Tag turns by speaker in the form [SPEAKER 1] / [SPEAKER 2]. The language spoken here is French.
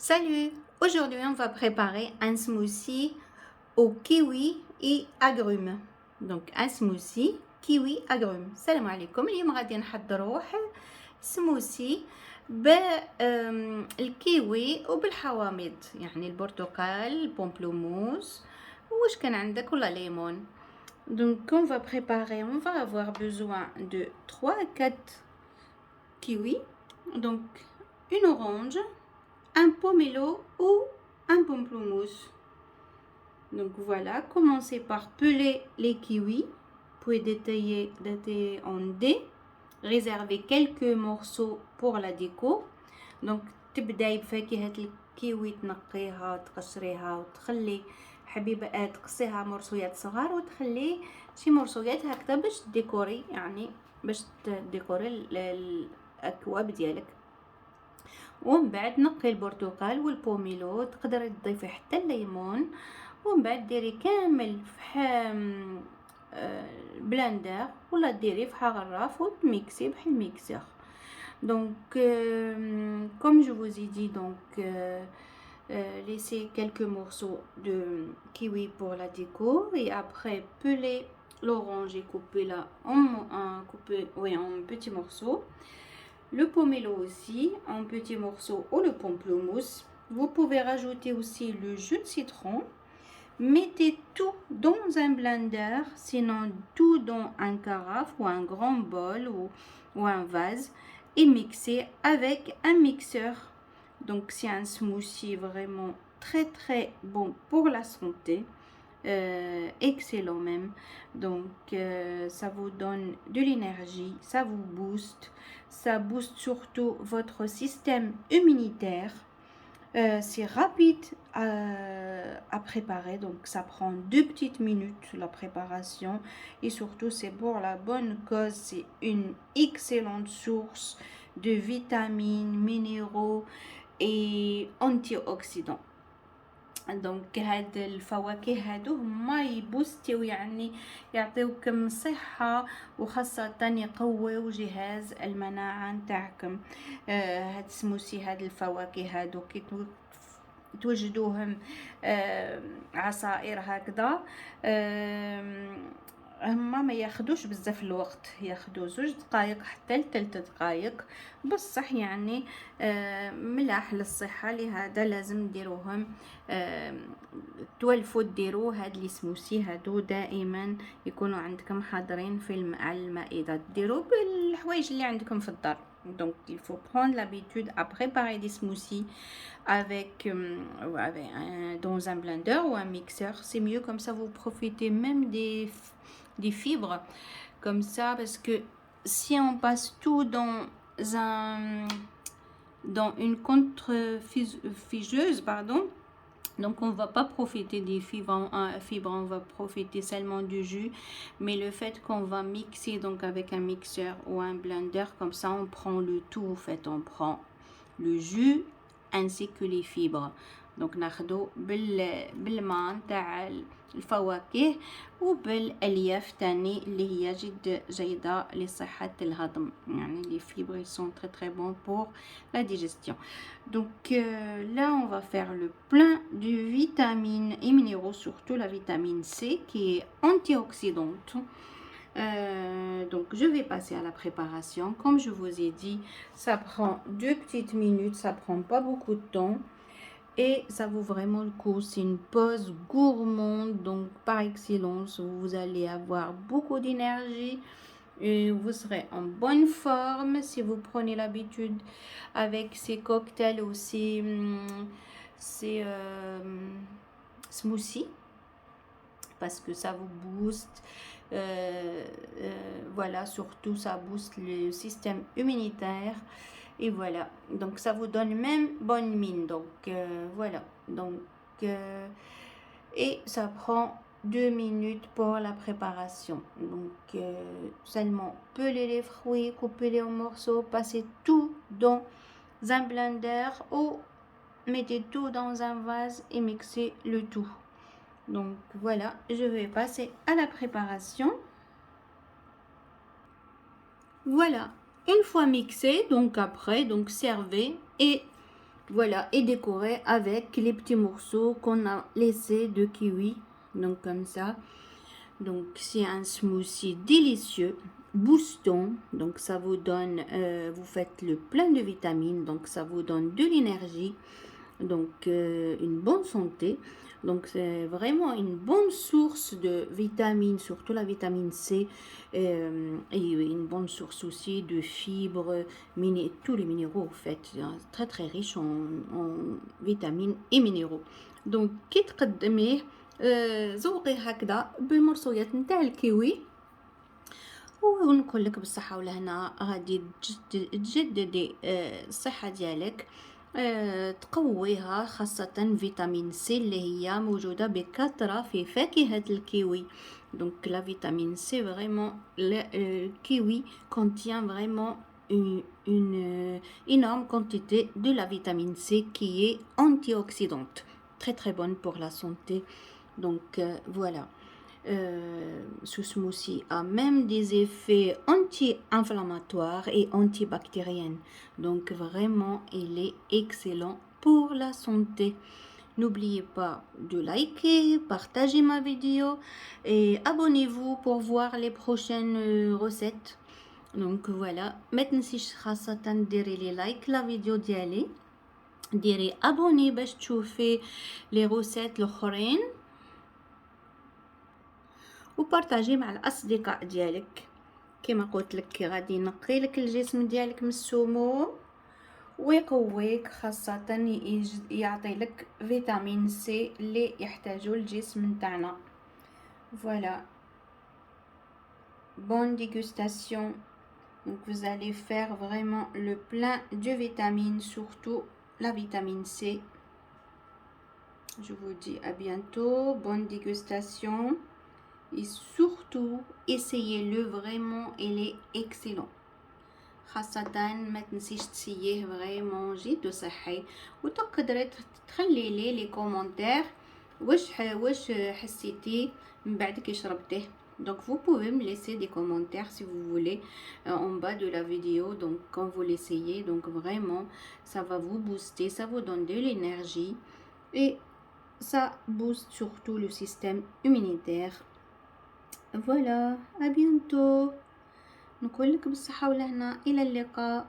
[SPEAKER 1] Salut! Aujourd'hui, on va préparer un smoothie au kiwi et agrumes. Donc, un smoothie kiwi agrumes. Salam alaikum. اليوم غادي نحضروا واحد سموثي بالكيوي وبالحوامض، يعني البرتقال، البومبلوموس، واش كان عندك ولا ليمون. Donc, on va préparer, on va avoir besoin de 3 à 4 kiwis, donc une orange, un pomelo ou un pamplemousse. Donc voilà, commencez par peler les kiwis, puis détailler en dés, réserver quelques morceaux pour la déco. Donc تبداي بفاكهة الكيوي تنقيها تقشريها وتخلي حبيبة تقصيها مرصويات صغار وتخلي شي مرصويات هكذا باش تديكوري، يعني باش تديكوري الأكواب ديالك. ومن بعد نقي البرتقال والبوميلو، تقدري تضيفي حتى الليمون، ومن بعد ديري كامل في بلاندر ولا ديري في غراف وتميكسي بحال ميكسور. Donc comme je vous ai dit, laissez quelques morceaux de kiwi pour la déco et après pelez l'orange et coupez-la en petits morceaux. Le pomelo aussi en petits morceaux ou le pamplemousse. Vous pouvez rajouter aussi le jus de citron. Mettez tout dans un blender, sinon tout dans un carafe ou un grand bol ou un vase et mixez avec un mixeur. Donc c'est un smoothie vraiment très très bon pour la santé. Excellent même. Donc ça vous donne de l'énergie, ça vous booste, ça booste surtout votre système immunitaire. C'est rapide à préparer, donc ça prend 2 petites minutes la préparation et surtout c'est pour la bonne cause. C'est une excellente source de vitamines, minéraux et antioxydants. دونك هاد الفواكه هادو هما يبوستيو، يعني يعطيوكم صحة وخاصة يقويو جهاز المناعة نتاعكم. هاد السموسي هاد الفواكه هادو كي توجدوهم عصائر هكذا، هما ما ياخدوش بزاف الوقت، ياخدو 2 دقائق حتى ل3 دقائق، بصح يعني ملاح للصحة. لهذا لازم نديروهم، تولفوا ديروا هاد لي سموسي هادو دائما يكونوا عندكم حاضرين على المائدة، ديروا بالحوايج اللي عندكم في الدار. Donc il faut prendre l'habitude à préparer des smoothies dans un blender ou un mixeur. C'est mieux, comme ça vous profitez même des fibres comme ça, parce que si on passe tout dans une contrefaiseuse, donc on va pas profiter des fibres, on va profiter seulement du jus. Mais le fait qu'on va mixer donc avec un mixeur ou un blender, comme ça on prend le tout. En fait, on prend le jus ainsi que les fibres. Donc ناخدو بالماء نتاع الفواكه وبالالياف تاني اللي هي جد جيدة لصحة الهضم، يعني les fibres ils sont très très bons pour la digestion. Donc là on va faire le plein de vitamines et minéraux, surtout la vitamine C qui est antioxydante. Donc je vais passer à la préparation. Comme je vous ai dit, ça prend 2 petites minutes, ça prend pas beaucoup de temps et ça vaut vraiment le coup. C'est une pause gourmande, donc par excellence. Vous allez avoir beaucoup d'énergie et vous serez en bonne forme si vous prenez l'habitude avec ces cocktails ou ces smoothies, parce que ça vous booste. Voilà, surtout ça booste le système immunitaire et voilà, donc ça vous donne même bonne mine. Donc voilà, donc et ça prend 2 minutes pour la préparation. Donc seulement peler les fruits, couper-les en morceaux, passer tout dans un blender ou mettez tout dans un vase et mixez le tout. Donc voilà, je vais passer à la préparation. Voilà, une fois mixé, donc après, donc servez et Voilà, et décorer avec les petits morceaux qu'on a laissés de kiwi. Donc comme ça. Donc c'est un smoothie délicieux, boostant. Donc ça vous donne, vous faites le plein de vitamines. Donc ça vous donne de l'énergie. Donc une bonne santé. Donc c'est vraiment une bonne source de vitamines, surtout la vitamine C, et une bonne source aussi de fibres, tous les minéraux en fait, très très riche en vitamines et minéraux. Donc كي تقدميه زوقي هكذا بالمرصويات نتاع الكيوي، ونقول لك بالصحة والهنا غادي تجددي الصحة ديالك، تقويها، خاصة فيتامين سي اللي هي موجودة بكثرة في فاكهة الكيوي. Donc la vitamine C, vraiment, le kiwi contient vraiment une énorme quantité de la vitamine C qui est antioxydante, très très bonne pour la santé. Donc voilà. Ce smoothie a même des effets anti-inflammatoires et antibactériens. Donc vraiment, il est excellent pour la santé. N'oubliez pas de liker, partager ma vidéo et abonnez-vous pour voir les prochaines recettes. Donc voilà, ما تنسيش خاصة ديري لي لايك لا فيديو ديالي، ديري abonner باش تشوفي les recettes الاخرين، وبارطاجي مع الاصدقاء ديالك. كما قلت لك غادي ينقي لك الجسم ديالك من السموم ويقويك، خاصة يعطي لك فيتامين سي اللي يحتاجو الجسم نتاعنا. Voilà, bonne dégustation. Donc vous allez faire vraiment le plein de vitamines, surtout la vitamine C. Je vous dis à bientôt, bonne dégustation. Et surtout, essayez-le vraiment, il est excellent. خاصة ما تنسيش تسييه فريمون جد صحي، وتقدري تخلي لي كومونتير واش حسيتي من بعد كي شربتيه. Donc vous pouvez me laisser des commentaires si vous voulez en bas de la vidéo. Donc quand vous l'essayez, donc vraiment ça va vous booster, ça vous donne de l'énergie et ça booste surtout le système immunitaire. Voilà, à bientôt. نقول لك بالصحة والهنا، إلى اللقاء.